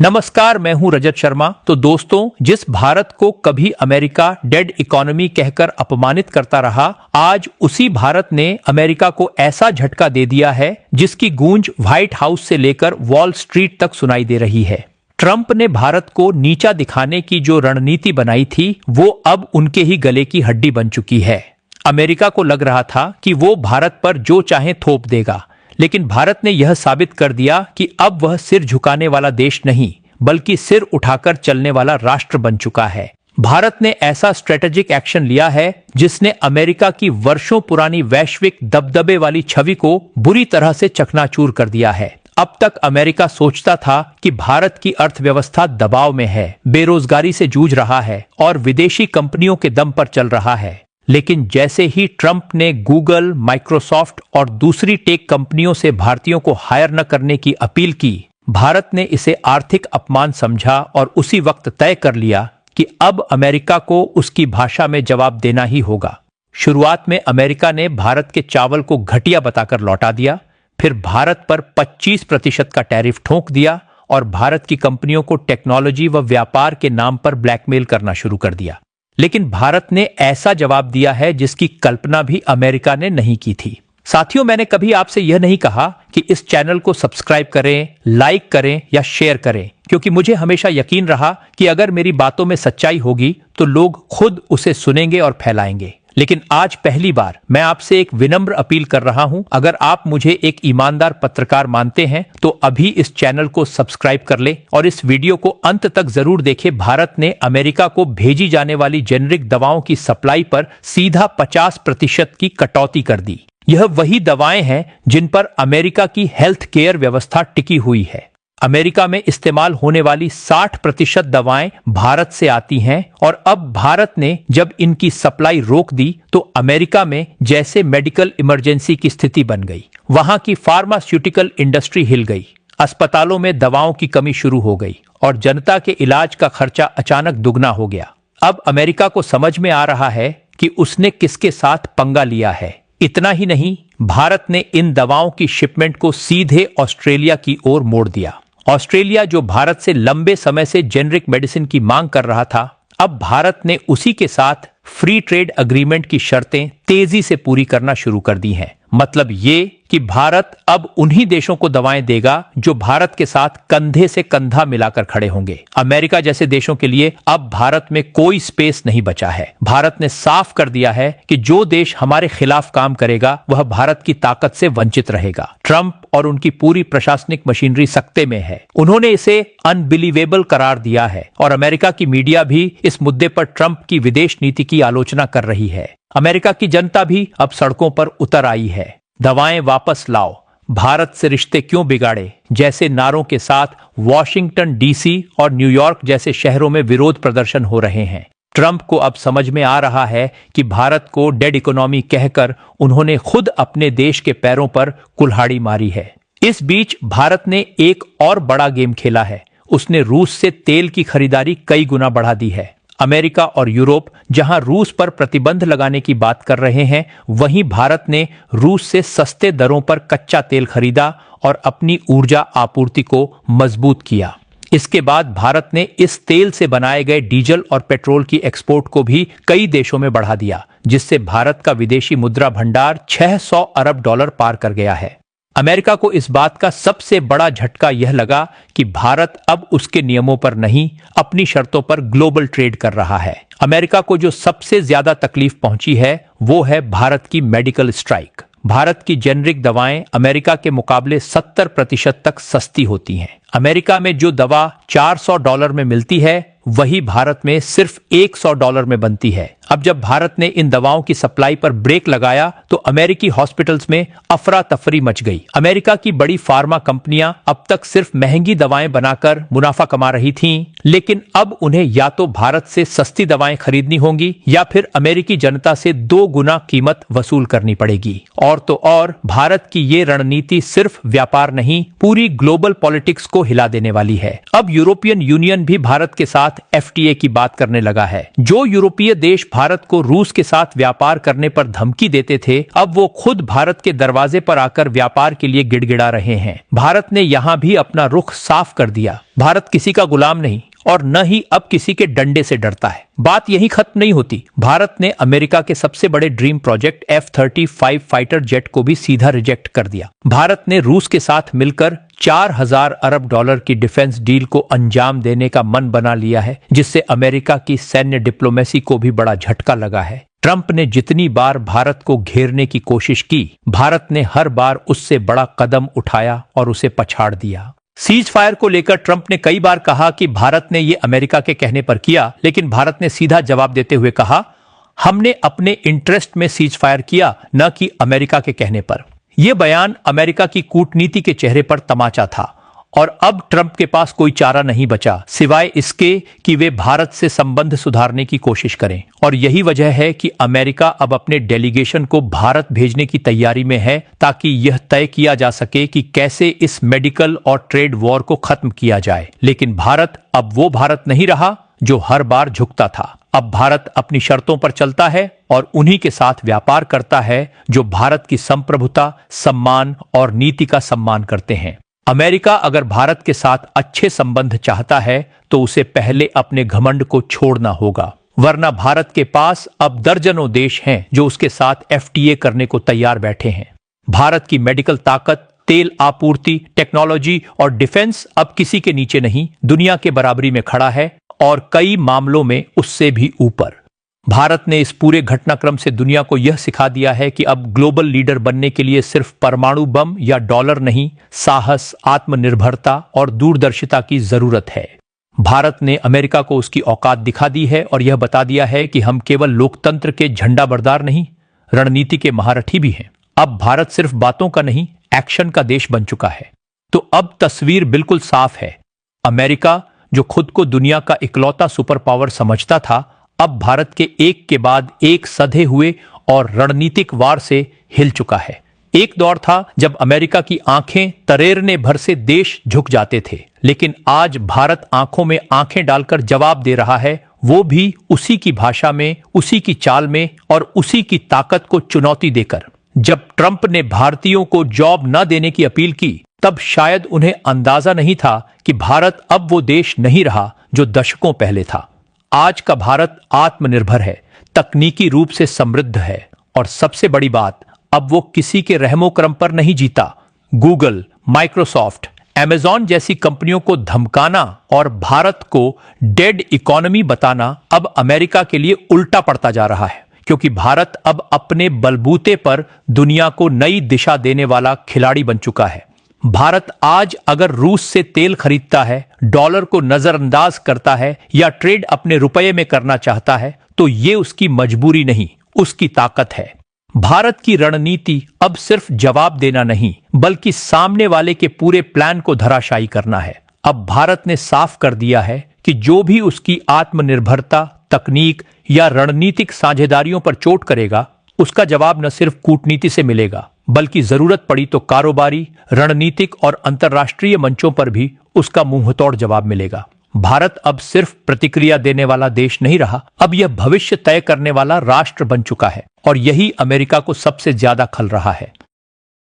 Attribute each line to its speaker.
Speaker 1: नमस्कार, मैं हूं रजत शर्मा। तो दोस्तों, जिस भारत को कभी अमेरिका डेड इकोनॉमी कहकर अपमानित करता रहा, आज उसी भारत ने अमेरिका को ऐसा झटका दे दिया है जिसकी गूंज व्हाइट हाउस से लेकर वॉल स्ट्रीट तक सुनाई दे रही है। ट्रंप ने भारत को नीचा दिखाने की जो रणनीति बनाई थी, वो अब उनके ही गले की हड्डी बन चुकी है। अमेरिका को लग रहा था कि वो भारत पर जो चाहे थोप देगा, लेकिन भारत ने यह साबित कर दिया कि अब वह सिर झुकाने वाला देश नहीं, बल्कि सिर उठाकर चलने वाला राष्ट्र बन चुका है। भारत ने ऐसा स्ट्रेटेजिक एक्शन लिया है जिसने अमेरिका की वर्षों पुरानी वैश्विक दबदबे वाली छवि को बुरी तरह से चकनाचूर कर दिया है। अब तक अमेरिका सोचता था कि भारत की अर्थव्यवस्था दबाव में है, बेरोजगारी से जूझ रहा है और विदेशी कंपनियों के दम पर चल रहा है। लेकिन जैसे ही ट्रंप ने गूगल, माइक्रोसॉफ्ट और दूसरी टेक कंपनियों से भारतीयों को हायर न करने की अपील की, भारत ने इसे आर्थिक अपमान समझा और उसी वक्त तय कर लिया कि अब अमेरिका को उसकी भाषा में जवाब देना ही होगा। शुरुआत में अमेरिका ने भारत के चावल को घटिया बताकर लौटा दिया, फिर भारत पर 25% का टैरिफ ठोक दिया और भारत की कंपनियों को टेक्नोलॉजी व व्यापार के नाम पर ब्लैकमेल करना शुरू कर दिया। लेकिन भारत ने ऐसा जवाब दिया है जिसकी कल्पना भी अमेरिका ने नहीं की थी। साथियों, मैंने कभी आपसे यह नहीं कहा कि इस चैनल को सब्सक्राइब करें, लाइक करें या शेयर करें, क्योंकि मुझे हमेशा यकीन रहा कि अगर मेरी बातों में सच्चाई होगी तो लोग खुद उसे सुनेंगे और फैलाएंगे। लेकिन आज पहली बार मैं आपसे एक विनम्र अपील कर रहा हूं, अगर आप मुझे एक ईमानदार पत्रकार मानते हैं तो अभी इस चैनल को सब्सक्राइब कर ले और इस वीडियो को अंत तक जरूर देखें। भारत ने अमेरिका को भेजी जाने वाली जेनरिक दवाओं की सप्लाई पर सीधा 50% की कटौती कर दी। यह वही दवाएं हैं जिन पर अमेरिका की हेल्थ केयर व्यवस्था टिकी हुई है। अमेरिका में इस्तेमाल होने वाली 60% दवाएं भारत से आती हैं और अब भारत ने जब इनकी सप्लाई रोक दी तो अमेरिका में जैसे मेडिकल इमरजेंसी की स्थिति बन गई। वहां की फार्मास्यूटिकल इंडस्ट्री हिल गई, अस्पतालों में दवाओं की कमी शुरू हो गई और जनता के इलाज का खर्चा अचानक दुगना हो गया। अब अमेरिका को समझ में आ रहा है कि उसने किसके साथ पंगा लिया है। इतना ही नहीं, भारत ने इन दवाओं की शिपमेंट को सीधे ऑस्ट्रेलिया की ओर मोड़ दिया। ऑस्ट्रेलिया, जो भारत से लंबे समय से जेनरिक मेडिसिन की मांग कर रहा था, अब भारत ने उसी के साथ फ्री ट्रेड अग्रीमेंट की शर्तें तेजी से पूरी करना शुरू कर दी हैं। मतलब ये कि भारत अब उन्हीं देशों को दवाएं देगा जो भारत के साथ कंधे से कंधा मिलाकर खड़े होंगे। अमेरिका जैसे देशों के लिए अब भारत में कोई स्पेस नहीं बचा है। भारत ने साफ कर दिया है कि जो देश हमारे खिलाफ काम करेगा वह भारत की ताकत से वंचित रहेगा। ट्रंप और उनकी पूरी प्रशासनिक मशीनरी सकते में है। उन्होंने इसे अनबिलीवेबल करार दिया है और अमेरिका की मीडिया भी इस मुद्दे पर ट्रंप की विदेश नीति की आलोचना कर रही है। अमेरिका की जनता भी अब सड़कों पर उतर आई है। दवाएं वापस लाओ, भारत से रिश्ते क्यों बिगाड़े जैसे नारों के साथ वॉशिंगटन डीसी और न्यूयॉर्क जैसे शहरों में विरोध प्रदर्शन हो रहे हैं। ट्रंप को अब समझ में आ रहा है कि भारत को डेड इकोनॉमी कहकर उन्होंने खुद अपने देश के पैरों पर कुल्हाड़ी मारी है। इस बीच भारत ने एक और बड़ा गेम खेला है। उसने रूस से तेल की खरीदारी कई गुना बढ़ा दी है। अमेरिका और यूरोप जहां रूस पर प्रतिबंध लगाने की बात कर रहे हैं, वहीं भारत ने रूस से सस्ते दरों पर कच्चा तेल खरीदा और अपनी ऊर्जा आपूर्ति को मजबूत किया। इसके बाद भारत ने इस तेल से बनाए गए डीजल और पेट्रोल की एक्सपोर्ट को भी कई देशों में बढ़ा दिया, जिससे भारत का विदेशी मुद्रा भंडार 600 अरब डॉलर पार कर गया है। अमेरिका को इस बात का सबसे बड़ा झटका यह लगा कि भारत अब उसके नियमों पर नहीं, अपनी शर्तों पर ग्लोबल ट्रेड कर रहा है। अमेरिका को जो सबसे ज्यादा तकलीफ पहुंची है वो है भारत की मेडिकल स्ट्राइक। भारत की जेनरिक दवाएं अमेरिका के मुकाबले 70% तक सस्ती होती हैं। अमेरिका में जो दवा $400 में मिलती है, वही भारत में सिर्फ $100 में बनती है। अब जब भारत ने इन दवाओं की सप्लाई पर ब्रेक लगाया तो अमेरिकी हॉस्पिटल्स में अफरा तफरी मच गई। अमेरिका की बड़ी फार्मा कंपनियां अब तक सिर्फ महंगी दवाएं बनाकर मुनाफा कमा रही थीं, लेकिन अब उन्हें या तो भारत से सस्ती दवाएं खरीदनी होंगी या फिर अमेरिकी जनता से 2 गुना कीमत वसूल करनी पड़ेगी। और तो और भारत की ये रणनीति सिर्फ व्यापार नहीं, पूरी ग्लोबल पॉलिटिक्स को हिला देने वाली है। अब यूरोपियन यूनियन भी भारत के साथ FTA की बात करने लगा है। जो यूरोपीय देश भारत को रूस के साथ व्यापार करने पर धमकी देते थे, अब वो खुद भारत के दरवाजे पर आकर व्यापार के लिए गिड़गिड़ा रहे हैं। भारत ने यहां भी अपना रुख साफ कर दिया। भारत किसी का गुलाम नहीं और न ही अब किसी के डंडे से डरता है। बात यही खत्म नहीं होती। भारत ने अमेरिका के सबसे बड़े dream project F-35 fighter jet को भी सीधा रिजेक्ट कर दिया। भारत ने रूस के साथ मिलकर 4000 अरब डॉलर की डिफेंस डील को अंजाम देने का मन बना लिया है, जिससे अमेरिका की सैन्य डिप्लोमेसी को भी बड़ा झटका लगा है। ट्रंप ने जितनी बार भारत को घेरने की कोशिश की, भारत ने हर बार उससे बड़ा कदम उठाया और उसे पछाड़ दिया। सीज फायर को लेकर ट्रंप ने कई बार कहा कि भारत ने ये अमेरिका के कहने पर किया, लेकिन भारत ने सीधा जवाब देते हुए कहा, हमने अपने इंटरेस्ट में सीज फायर किया, न कि अमेरिका के कहने पर। यह बयान अमेरिका की कूटनीति के चेहरे पर तमाचा था और अब ट्रंप के पास कोई चारा नहीं बचा सिवाय इसके कि वे भारत से संबंध सुधारने की कोशिश करें। और यही वजह है कि अमेरिका अब अपने डेलीगेशन को भारत भेजने की तैयारी में है, ताकि यह तय किया जा सके कि कैसे इस मेडिकल और ट्रेड वॉर को खत्म किया जाए। लेकिन भारत अब वो भारत नहीं रहा जो हर बार झुकता था। अब भारत अपनी शर्तों पर चलता है और उन्हीं के साथ व्यापार करता है जो भारत की संप्रभुता, सम्मान और नीति का सम्मान करते हैं। अमेरिका अगर भारत के साथ अच्छे संबंध चाहता है तो उसे पहले अपने घमंड को छोड़ना होगा, वरना भारत के पास अब दर्जनों देश हैं जो उसके साथ FTA करने को तैयार बैठे हैं। भारत की मेडिकल ताकत, तेल आपूर्ति, टेक्नोलॉजी और डिफेंस अब किसी के नीचे नहीं, दुनिया के बराबरी में खड़ा है और कई मामलों में उससे भी ऊपर। भारत ने इस पूरे घटनाक्रम से दुनिया को यह सिखा दिया है कि अब ग्लोबल लीडर बनने के लिए सिर्फ परमाणु बम या डॉलर नहीं, साहस, आत्मनिर्भरता और दूरदर्शिता की जरूरत है। भारत ने अमेरिका को उसकी औकात दिखा दी है और यह बता दिया है कि हम केवल लोकतंत्र के झंडा बरदार नहीं, रणनीति के महारथी भी हैं। अब भारत सिर्फ बातों का नहीं, एक्शन का देश बन चुका है। तो अब तस्वीर बिल्कुल साफ है। अमेरिका, जो खुद को दुनिया का इकलौता सुपर पावर समझता था, अब भारत के एक के बाद एक सधे हुए और रणनीतिक वार से हिल चुका है। एक दौर था जब अमेरिका की आंखें तरेरने भर से देश झुक जाते थे, लेकिन आज भारत आंखों में आंखें डालकर जवाब दे रहा है, वो भी उसी की भाषा में, उसी की चाल में और उसी की ताकत को चुनौती देकर। जब ट्रंप ने भारतीयों को जॉब न देने की अपील की, तब शायद उन्हें अंदाजा नहीं था कि भारत अब वो देश नहीं रहा जो दशकों पहले था। आज का भारत आत्मनिर्भर है, तकनीकी रूप से समृद्ध है और सबसे बड़ी बात, अब वो किसी के रहमो क्रम पर नहीं जीता। गूगल, माइक्रोसॉफ्ट, अमेजॉन जैसी कंपनियों को धमकाना और भारत को डेड इकोनॉमी बताना अब अमेरिका के लिए उल्टा पड़ता जा रहा है, क्योंकि भारत अब अपने बलबूते पर दुनिया को नई दिशा देने वाला खिलाड़ी बन चुका है। भारत आज अगर रूस से तेल खरीदता है, डॉलर को नजरअंदाज करता है या ट्रेड अपने रुपये में करना चाहता है, तो ये उसकी मजबूरी नहीं, उसकी ताकत है। भारत की रणनीति अब सिर्फ जवाब देना नहीं, बल्कि सामने वाले के पूरे प्लान को धराशायी करना है। अब भारत ने साफ कर दिया है कि जो भी उसकी आत्मनिर्भरता, तकनीक या रणनीतिक साझेदारियों पर चोट करेगा, उसका जवाब न सिर्फ कूटनीति से मिलेगा, बल्कि जरूरत पड़ी तो कारोबारी, रणनीतिक और अंतर्राष्ट्रीय मंचों पर भी उसका मुंहतोड़ जवाब मिलेगा। भारत अब सिर्फ प्रतिक्रिया देने वाला देश नहीं रहा, अब यह भविष्य तय करने वाला राष्ट्र बन चुका है और यही अमेरिका को सबसे ज्यादा खल रहा है।